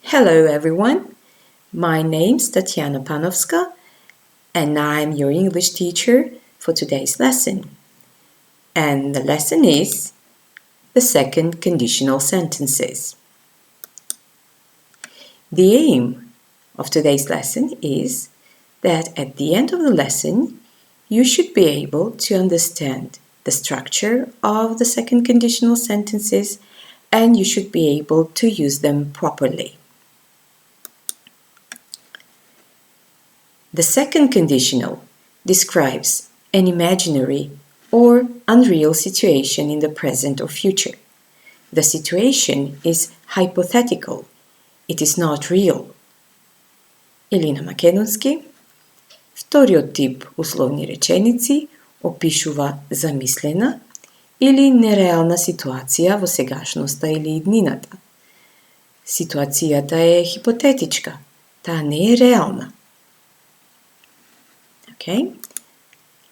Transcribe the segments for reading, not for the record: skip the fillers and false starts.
Hello everyone, my name's Tatiana Panovska and I'm your English teacher for today's lesson. And the lesson is the second conditional sentences. The aim of today's lesson is that at the end of the lesson, you should be able to understand the structure of the second conditional sentences and you should be able to use them properly. The second conditional describes an imaginary or unreal situation in the present or future. The situation is hypothetical. It is not real. Или на македонски, вториот тип условни реченици опишува замислена или нереална ситуација во сегашноста или иднината. Ситуацијата е хипотетичка, таа не е реална. Okay,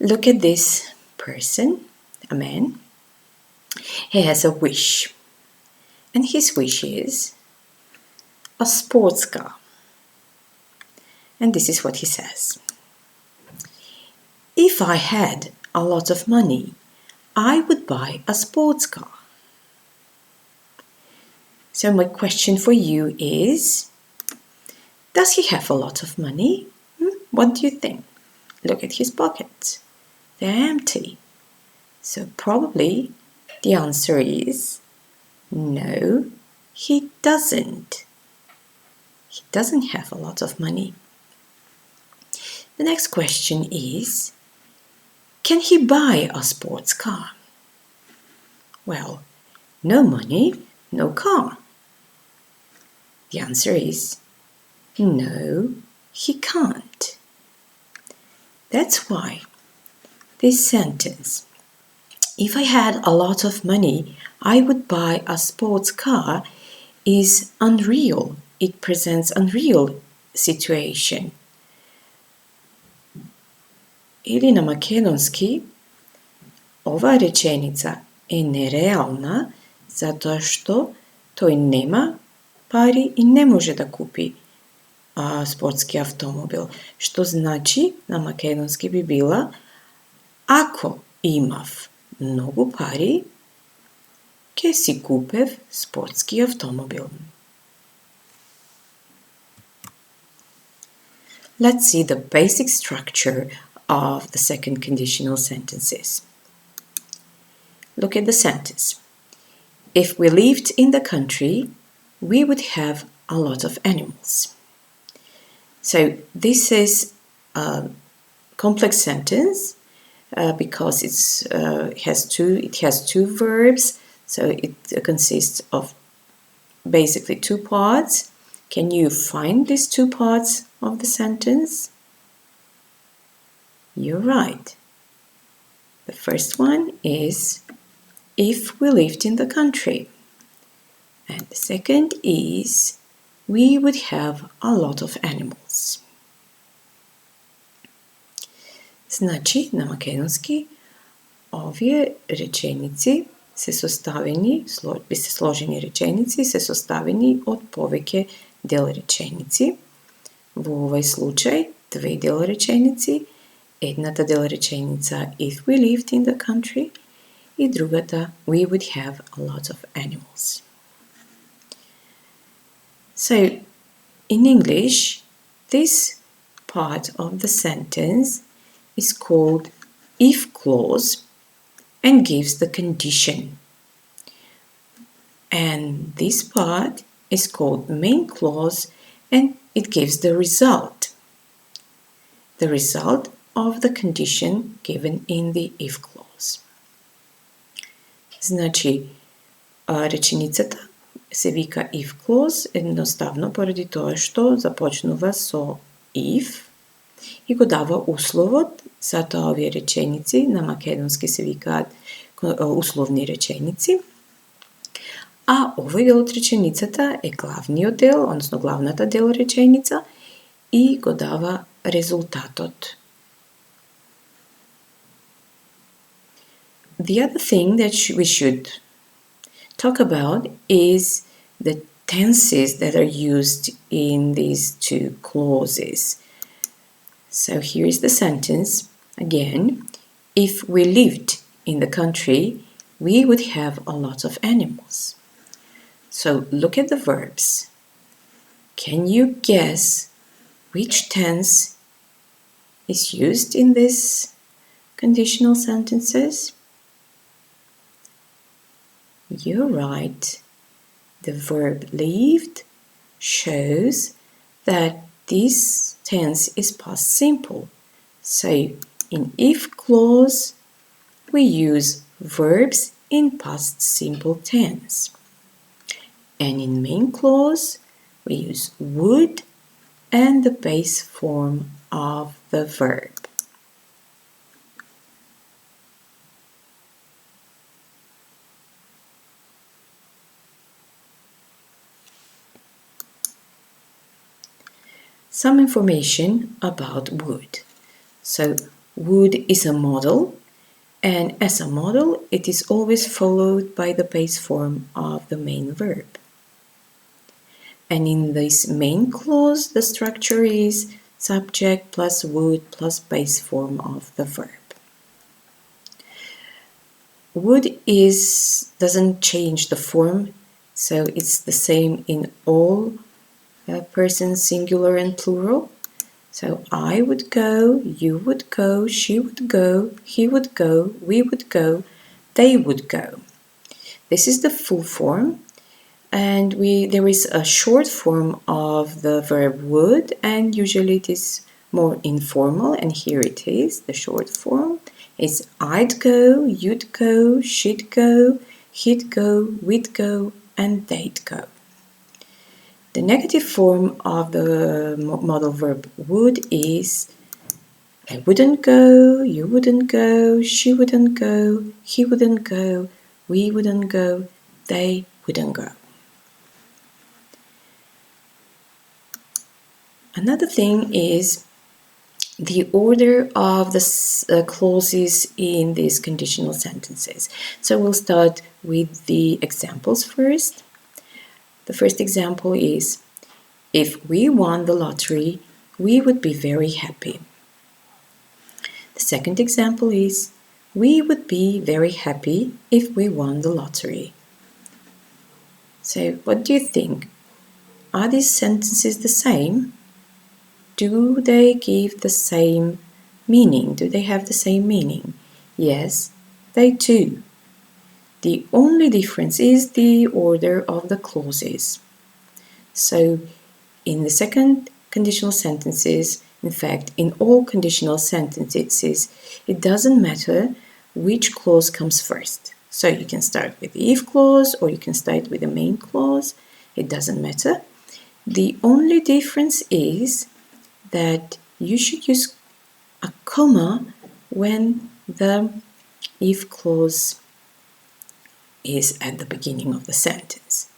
look at this person, a man. He has a wish, and his wish is a sports car. And this is what he says. If I had a lot of money, I would buy a sports car. So my question for you is, does he have a lot of money? What do you think? Look at his pockets. They're empty. So probably the answer is no, he doesn't. He doesn't have a lot of money. The next question is, can he buy a sports car? Well, no money, no car. The answer is no, he can't. That's why this sentence, if I had a lot of money, I would buy a sports car, is unreal. It presents unreal situation. Или на македонски, ова реченица е нереална затоа што тој нема пари и не може да купи спортски автомобил, што значи на македонски би била ако имав многу пари, ќе си купев спортски автомобил. Let's see the basic structure of the second conditional sentences. Look at the sentence. If we lived in the country, we would have a lot of animals. So this is a complex sentence because it has two verbs, so it consists of basically two parts. Can you find these two parts of the sentence? You're right. The first one is if we lived in the country, and the second is we would have a lot of animals. Значи, на македонски, овие реченици се составени, би се сложени реченици, се составени од повеќе дел реченици. Во овој случај, две дел реченици, едната дел реченица if we lived in the country и другата we would have a lot of animals. So, in English, this part of the sentence is called if clause and gives the condition. And this part is called main clause and it gives the result. The result of the condition given in the if clause. Значи, реченицата се вика if clause едноставно поради тоа што започнува со if и го дава условот, затоа овие реченици на македонски се викаат условни реченици, а овој дел од реченицата е главниот дел, односно главната дел реченица и го дава резултатот. The other thing that we should talk about is the tenses that are used in these two clauses. So here is the sentence again. If we lived in the country, we would have a lot of animals. So look at the verbs. Can you guess which tense is used in these conditional sentences? You're right. The verb lived shows that this tense is past simple. So in if clause, we use verbs in past simple tense. And in main clause, we use would and the base form of the verb. Some information about would. So would is a modal, and as a modal, it is always followed by the base form of the main verb. And in this main clause, the structure is subject plus would plus base form of the verb. Would doesn't change the form, so it's the same in all persons, singular and plural. So I would go, you would go, she would go, he would go, we would go, they would go. This is the full form, and there is a short form of the verb would, and usually it is more informal, and here it is, the short form. It's I'd go, you'd go, she'd go, he'd go, we'd go, and they'd go. The negative form of the modal verb would is I wouldn't go, you wouldn't go, she wouldn't go, he wouldn't go, we wouldn't go, they wouldn't go. Another thing is the order of the clauses in these conditional sentences. So we'll start with the examples first. The first example is, if we won the lottery, we would be very happy. The second example is, we would be very happy if we won the lottery. So what do you think? Are these sentences the same? Do they give the same meaning? Do they have the same meaning? Yes, they do. The only difference is the order of the clauses. So in the second conditional sentences, in fact, in all conditional sentences, it doesn't matter which clause comes first. So you can start with the if clause or you can start with the main clause. It doesn't matter. The only difference is that you should use a comma when the if clause is at the beginning of the sentence.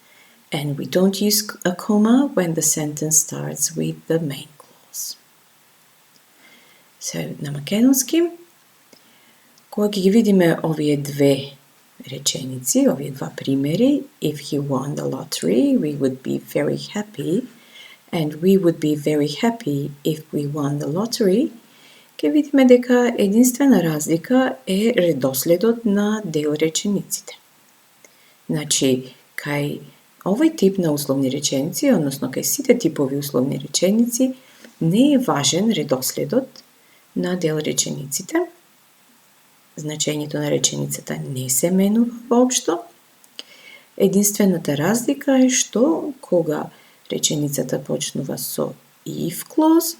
And we don't use a comma when the sentence starts with the main clause. So, на македонски, кога ги видиме овие две реченици, овие два примери, if he won the lottery, we would be very happy, and we would be very happy if we won the lottery, ќе видиме дека единствена разлика е редоследот на дел речениците. Значи, кај овој тип на условни реченици, односно кај сите типови условни реченици, не е важен редоследот на дел речениците. Значењето на реченицата не се менува воопшто. Единствената разлика е што кога реченицата почнува со if clause,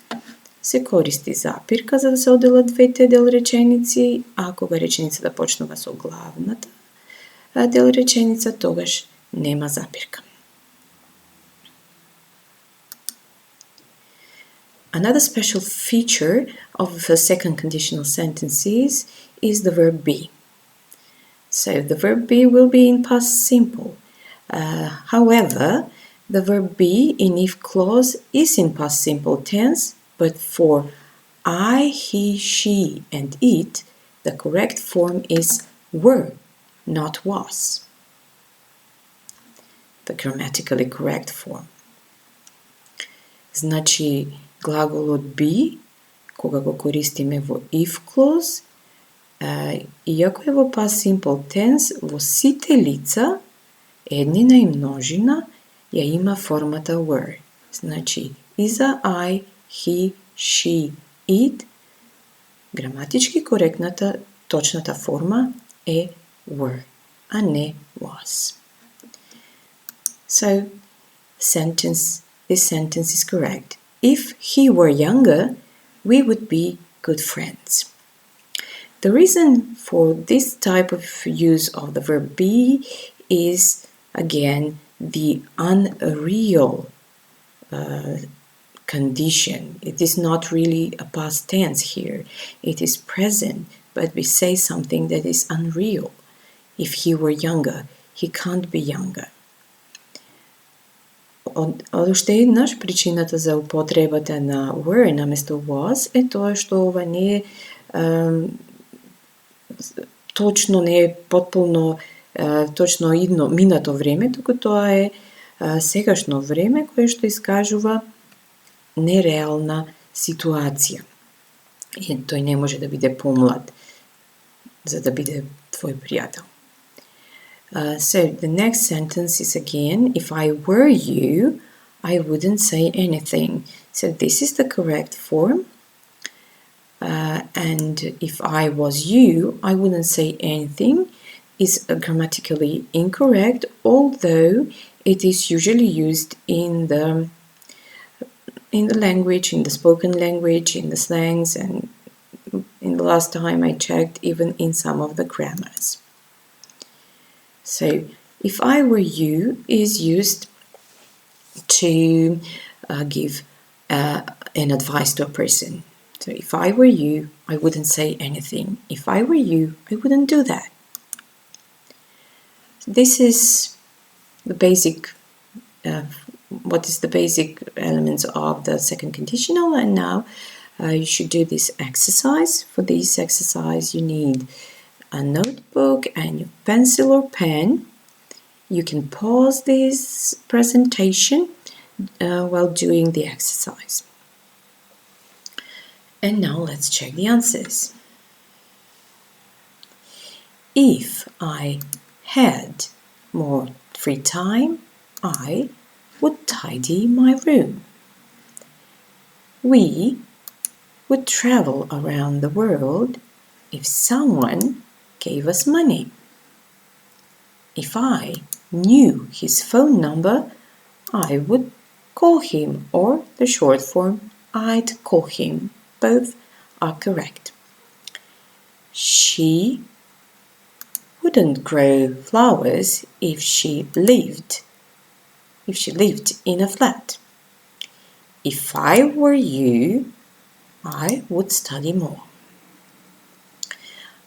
се користи запирка за да се одделат двете дел реченици, а кога реченицата почнува со главната дел реченица, тогаш нема запирка. Another special feature of the second conditional sentences is the verb be. So the verb be will be in past simple. However, the verb be in if clause is in past simple tense, but for I, he, she, and it, the correct form is were, not was. the grammatically correct form. Значи, глаголот be, кога го користиме во if clause, иако е во past simple tense, во сите лица, еднина и множина, ја има формата were. Значи, иза I, he, she, it, граматички коректната, точната форма е were, а не was. So, this sentence is correct. If he were younger, we would be good friends. The reason for this type of use of the verb be is, again, the unreal condition. It is not really a past tense here. It is present, but we say something that is unreal. If he were younger, he can't be younger. Уште еднаш причината за употребата на were наместо was е тоа што ова не е точно, не е потполно точно идно минато време, туку тоа е сегашно време кое што искажува нереална ситуација. И тој не може да биде помлад за да биде твој пријател. So the next sentence is again, if I were you, I wouldn't say anything. So this is the correct form. And if I was you, I wouldn't say anything is grammatically incorrect, although it is usually used in the language, in the spoken language, in the slangs, and in the last time I checked, even in some of the grammars. So, if I were you is used to give an advice to a person. So, if I were you, I wouldn't say anything. If I were you, I wouldn't do that. This is the basic, what is the basic elements of the second conditional, and now you should do this exercise. For this exercise, you need a notebook and your pencil or pen. You can pause this presentation while doing the exercise. And now let's check the answers. If I had more free time, I would tidy my room. We would travel around the world if someone gave us money. If I knew his phone number, I would call him, or the short form, I'd call him. Both are correct. She wouldn't grow flowers if she lived in a flat. If I were you, I would study more.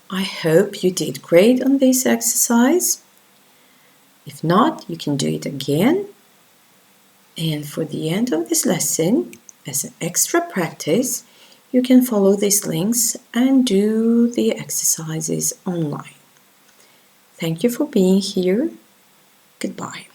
I hope you did great on this exercise. If not, you can do it again. And for the end of this lesson, as an extra practice, you can follow these links and do the exercises online. Thank you for being here. Goodbye.